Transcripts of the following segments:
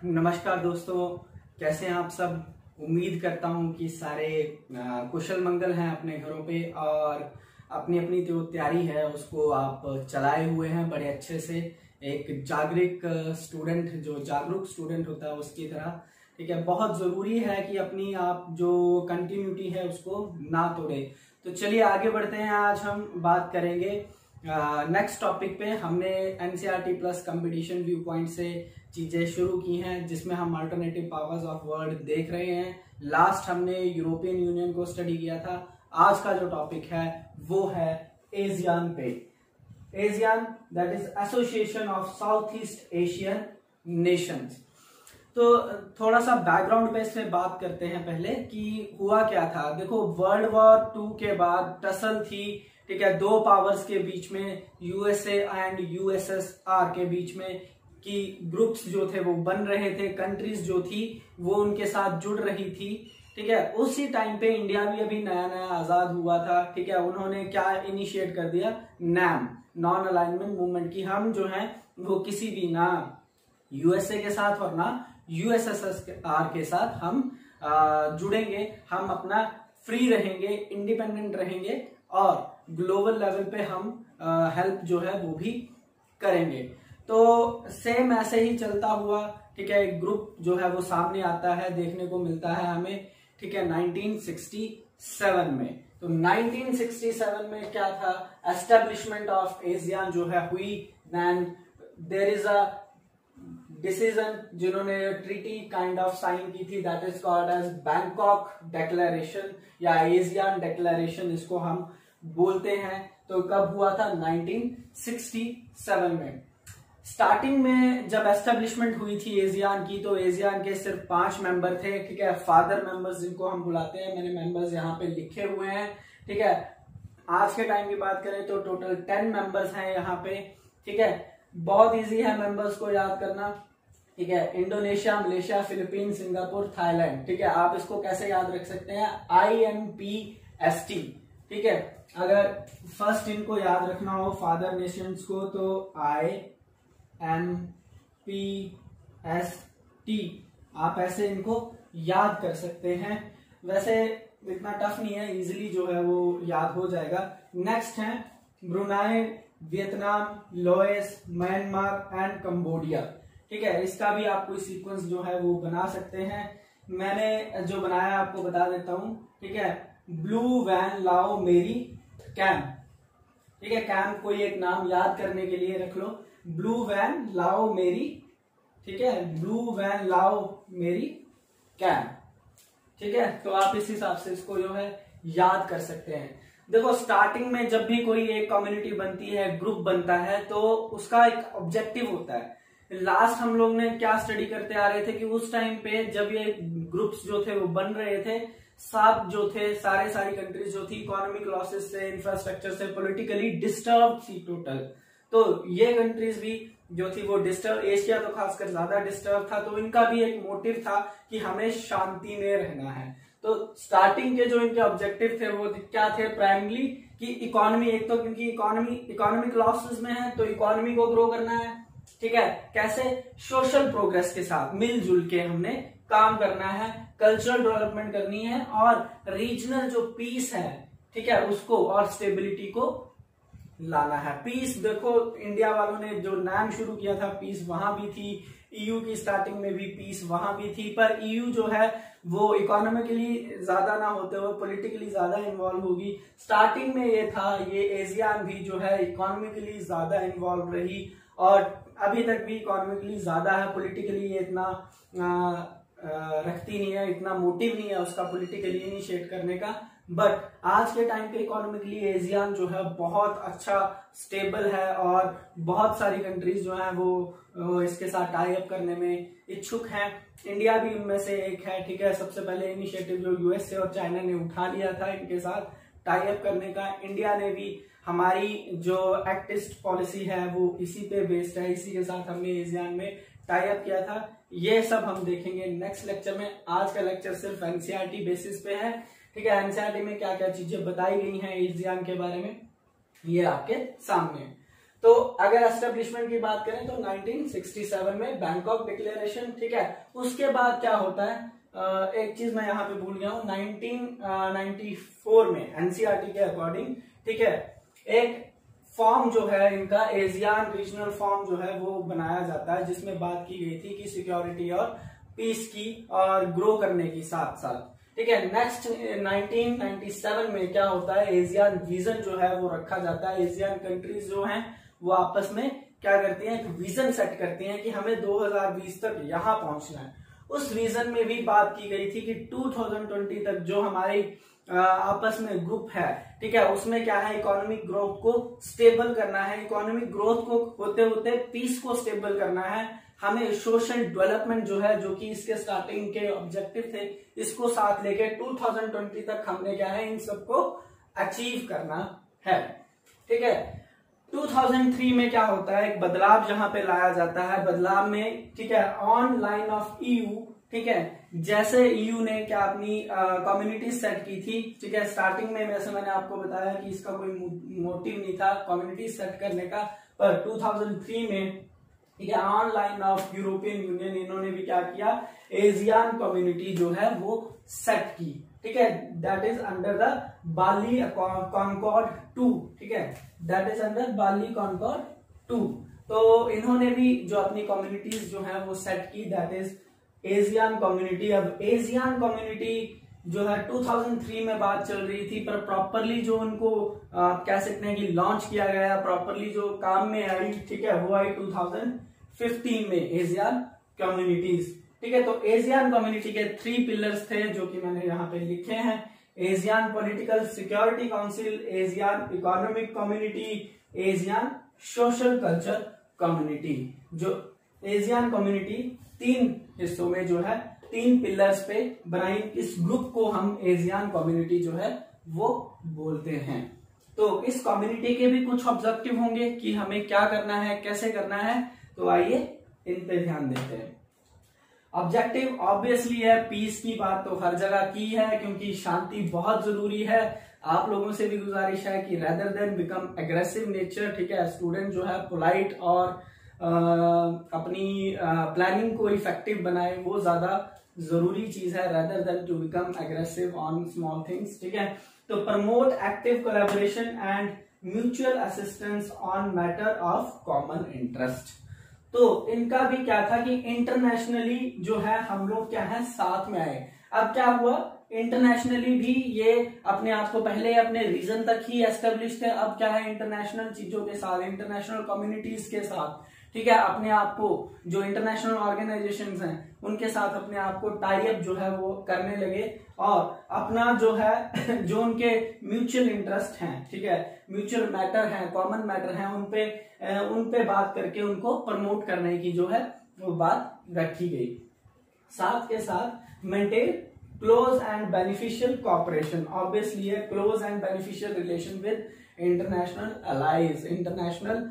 नमस्कार दोस्तों, कैसे हैं आप सब। उम्मीद करता हूं कि सारे कुशल मंगल हैं अपने घरों पे और अपनी अपनी जो तैयारी है उसको आप चलाए हुए हैं बड़े अच्छे से। एक जागरूक स्टूडेंट होता है उसकी तरह, ठीक है। बहुत जरूरी है कि अपनी आप जो कंटिन्यूटी है उसको ना तोड़े। तो चलिए आगे बढ़ते हैं। आज हम बात करेंगे नेक्स्ट टॉपिक पे। हमने NCERT plus competition view point से चीजें शुरू की हैं, जिसमें हम अल्टरनेटिव पावर्स ऑफ वर्ल्ड देख रहे हैं। लास्ट हमने यूरोपियन यूनियन को स्टडी किया था। आज का जो टॉपिक है वो है एशियान पे। ASEAN that is association of south east Asian nations. तो थोड़ा सा बैकग्राउंड पे इसमें बात करते हैं पहले कि हुआ क्या था। देखो, वर्ल्ड वॉर 2 के बाद टसल थी, ठीक है, दो पावर्स के बीच में, यूएसए एंड यूएसएसआर के बीच में, कि ग्रुप्स जो थे वो बन रहे थे, कंट्रीज जो थी वो उनके साथ जुड़ रही थी, ठीक है। उसी टाइम पे इंडिया भी अभी नया नया आजाद हुआ था, ठीक है। उन्होंने क्या इनिशिएट कर दिया, नैम, नॉन अलाइनमेंट मूवमेंट, की हम जो है वो किसी भी ना यूएसए के साथ और ना यूएसएसआर के साथ हम जुड़ेंगे, हम अपना फ्री रहेंगे, इंडिपेंडेंट रहेंगे और ग्लोबल लेवल पे हम हेल्प जो है वो भी करेंगे। तो सेम ऐसे ही चलता हुआ, ठीक है, एक ग्रुप जो है वो सामने आता है, देखने को मिलता है हमें, ठीक है, 1967 में। तो 1967 में क्या था, एस्टेब्लिशमेंट ऑफ एशियान जो है हुई। Then there is a decision, जिन्होंने ट्रीटी काइंड ऑफ साइन की थी, that is called as Bangkok declaration या एशियान डिक्लेरेशन इसको हम बोलते हैं। तो कब हुआ था, 1967 में। स्टार्टिंग में जब एस्टेब्लिशमेंट हुई थी एशियान की, तो एशियान के सिर्फ 5 मेंबर थे, ठीक है, फादर मेंबर्स जिनको हम बुलाते हैं। मैंने मेंबर्स यहाँ पे लिखे हुए हैं, ठीक है। आज के टाइम की बात करें तो टोटल 10 मेंबर्स हैं यहाँ पे, ठीक है। बहुत इजी है मेंबर्स को याद करना, ठीक है। Indonesia, Malaysia, Philippines, Singapore, Thailand, ठीक है। आप इसको कैसे याद रख सकते हैं, IMPST, ठीक है। अगर फर्स्ट इनको याद रखना हो फादर नेशंस को, तो IMPST आप ऐसे इनको याद कर सकते हैं। वैसे इतना टफ नहीं है, इजीली जो है वो याद हो जाएगा। नेक्स्ट है Brunei, Vietnam, Laos, Myanmar and Cambodia, ठीक है। इसका भी आप कोई सीक्वेंस जो है वो बना सकते हैं। मैंने जो बनाया आपको बता देता हूं, ठीक है। ब्लू वैन लाओ मेरी कैम, ठीक है। कैम कोई एक नाम याद करने के लिए रख लो, ब्लू वैन लाओ मेरी, ठीक है, ब्लू वैन लाओ मेरी कैम, ठीक है। तो आप इस हिसाब से इसको जो है याद कर सकते हैं। देखो, स्टार्टिंग में जब भी कोई एक कम्युनिटी बनती है, ग्रुप बनता है, तो उसका एक ऑब्जेक्टिव होता है। लास्ट हम लोग ने क्या स्टडी करते आ रहे थे कि उस टाइम पे जब ये ग्रुप्स जो थे वो बन रहे थे, सब जो थे सारी कंट्रीज जो थी इकोनॉमिक लॉसेस से, इंफ्रास्ट्रक्चर से, पॉलिटिकली डिस्टर्ब थी टोटल। तो ये कंट्रीज भी जो थी वो डिस्टर्ब, एशिया तो खासकर ज्यादा डिस्टर्ब था। तो इनका भी एक मोटिव था कि हमें शांति में रहना है। तो स्टार्टिंग के जो इनके ऑब्जेक्टिव थे वो क्या थे, प्राइमरी कि इकोनॉमी, एक तो क्योंकि इकोनॉमिक लॉसेस में है तो इकोनॉमी को ग्रो करना है, ठीक है। कैसे, सोशल प्रोग्रेस के साथ मिलजुल के हमने काम करना है, कल्चरल डेवलपमेंट करनी है और रीजनल जो पीस है, ठीक है, उसको और स्टेबिलिटी को लाना है। पीस, देखो इंडिया वालों ने जो नाम शुरू किया था, पीस वहां भी थी, ईयू की स्टार्टिंग में भी पीस वहां भी थी, पर ईयू जो है वो इकोनॉमिकली ज्यादा ना होते हुए पॉलिटिकली ज्यादा इन्वॉल्व होगी। स्टार्टिंग में ये था, ये एशियान भी जो है इकोनॉमिकली ज्यादा इन्वॉल्व रही और अभी तक भी इकोनॉमिकली ज्यादा है, पॉलिटिकली ये इतना रखती नहीं है, इतना मोटिव नहीं है उसका पॉलिटिकली इनिशिएट करने का। बट आज के टाइम पे इकोनॉमिकली एशियान जो है बहुत अच्छा स्टेबल है और बहुत सारी कंट्रीज जो है वो इसके साथ टाई अप करने में इच्छुक हैं। इंडिया भी उनमें से एक है, ठीक है। सबसे पहले इनिशिएटिव जो यूएसए और चाइना ने उठा लिया था इनके साथ टाई अप करने का। इंडिया ने भी, हमारी जो एक्ट ईस्ट पॉलिसी है वो इसी पे बेस्ड है, इसी के साथ हमने एशियान में टाई अप किया था। ये सब हम देखेंगे नेक्स्ट लेक्चर में। आज का लेक्चर सिर्फ एनसीईआरटी बेसिस पे है, ठीक है। एनसीईआरटी में क्या क्या चीजें बताई गई हैं एशियान के बारे में, ये आपके सामने है। तो अगर एस्टेब्लिशमेंट की बात करें तो 1967 में बैंकॉक डिक्लेरेशन, ठीक है। उसके बाद क्या होता है, एक चीज मैं यहाँ पे भूल गया हूँ, 1994 में एनसीईआरटी के अकॉर्डिंग, ठीक है, एक फॉर्म जो है इनका एशियान रीजनल फॉर्म जो है वो बनाया जाता है, जिसमें बात की गई थी कि सिक्योरिटी और पीस की और ग्रो करने की साथ साथ, ठीक है। नेक्स्ट 1997 में क्या होता है, एशियन विजन जो है वो रखा जाता है। एशियन कंट्रीज जो हैं वो आपस में क्या करती हैं, एक विजन सेट करती हैं कि हमें 2020 तक यहां पहुंचना है। उस विजन में भी बात की गई थी कि 2020 तक जो हमारी आपस में ग्रुप है, ठीक है, उसमें क्या है, इकोनॉमिक ग्रोथ को स्टेबल करना है, इकोनॉमिक ग्रोथ को होते होते पीस को स्टेबल करना है, हमें सोशल डेवलपमेंट जो है, जो कि इसके स्टार्टिंग के ऑब्जेक्टिव थे, इसको साथ लेके 2020 तक हमने क्या है, इन सबको अचीव करना है, ठीक है। 2003 में क्या होता है, एक बदलाव जहां पे लाया जाता है, बदलाव में, ठीक है, ऑन लाइन ऑफ ईयू, ठीक है, जैसे ईयू ने क्या अपनी कम्युनिटी सेट की थी, ठीक है, स्टार्टिंग में वैसे मैंने आपको बताया कि इसका कोई मोटिव नहीं था कम्युनिटी सेट करने का, पर 2003 में, ठीक है, on line of European union, इन्होंने भी क्या किया, एशियन कम्युनिटी जो है वो सेट की, ठीक है, that is under the Bali concord 2, ठीक है, that is under Bali concord 2। तो इन्होंने भी जो अपनी कम्युनिटीज जो है वो सेट की, दैट इज एशियन कम्युनिटी। अब एशियन कम्युनिटी जो है 2003 में बात चल रही थी, पर प्रॉपरली जो उनको कह सकते हैं कि लॉन्च किया गया, प्रॉपरली जो काम में आई, ठीक है, वो आई 2015 में एशियन कम्युनिटीज, ठीक है। तो एशियन कम्युनिटी के 3 पिलर्स थे जो कि मैंने यहाँ पे लिखे हैं, Asian political security council, Asian economic community, Asian social culture community. जो एशियन कम्युनिटी 3 हिस्सों में जो है 3 पिलर्स पे बनाई, इस ग्रुप को हम एशियन कम्युनिटी जो है वो बोलते हैं। तो इस कम्युनिटी के भी कुछ ऑब्जेक्टिव होंगे कि हमें क्या करना है, कैसे करना है, तो आइए इन पे ध्यान देते हैं। ऑब्जेक्टिव ऑब्वियसली है, पीस की बात तो हर जगह की है, क्योंकि शांति बहुत जरूरी है। आप लोगों से भी गुजारिश है कि rather than become aggressive nature, ठीक है, स्टूडेंट जो है पोलाइट और अपनी प्लानिंग को इफेक्टिव बनाए, वो ज्यादा जरूरी चीज है, rather than to become aggressive on small things, ठीक है। तो promote active collaboration and mutual assistance on matter of common interest. तो इनका भी क्या था कि इंटरनेशनली जो है हम लोग क्या है साथ में आए। अब क्या हुआ, इंटरनेशनली भी ये अपने आप को पहले अपने रीजन तक ही एस्टेब्लिश थे, अब क्या है इंटरनेशनल चीजों के साथ, इंटरनेशनल कम्युनिटीज के साथ, ठीक है, अपने आप को जो इंटरनेशनल ऑर्गेनाइजेशंस हैं उनके साथ अपने आप को टाई अप जो है वो करने लगे, और अपना जो है जो उनके म्यूचुअल इंटरेस्ट हैं, ठीक है, म्यूचुअल मैटर हैं, कॉमन मैटर हैं, उन पे बात करके उनको प्रमोट करने की जो है वो बात रखी गई। साथ के साथ maintain close and beneficial cooperation, obviously है close and beneficial relation with international allies, international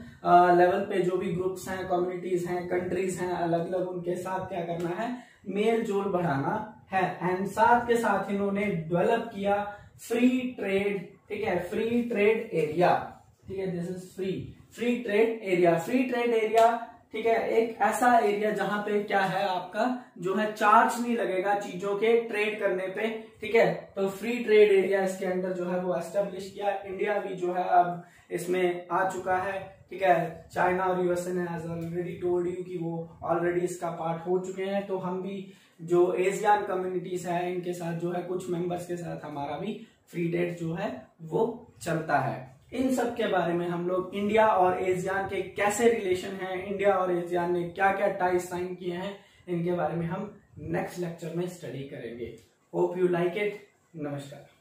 level पे जो भी ग्रुप्स हैं, कम्युनिटीज हैं, कंट्रीज हैं, अलग अलग उनके साथ क्या करना है, मेल जोल बढ़ाना है। एंड साथ के साथ इन्होंने डेवलप किया फ्री ट्रेड, ठीक है, फ्री ट्रेड एरिया, ठीक है, this is free trade area. Free trade area, ठीक है, एक ऐसा एरिया जहां पे क्या है आपका जो है चार्ज नहीं लगेगा चीजों के ट्रेड करने पे, ठीक है। तो फ्री ट्रेड एरिया इसके अंदर जो है वो एस्टेब्लिश किया। इंडिया भी जो है अब इसमें आ चुका है, ठीक है। चाइना और यूएसए ने एज ऑलरेडी टोल्ड यू कि वो ऑलरेडी इसका पार्ट हो चुके हैं। तो हम भी जो एशियन कम्युनिटीज है इनके साथ जो है कुछ मेंबर्स के साथ हमारा भी फ्री ट्रेड जो है वो चलता है। इन सब के बारे में हम लोग इंडिया और एशियन के कैसे रिलेशन है, इंडिया और एशियन ने क्या क्या टाइज साइन किए हैं, इनके बारे में हम नेक्स्ट लेक्चर में स्टडी करेंगे। Hope you like it. नमस्कार।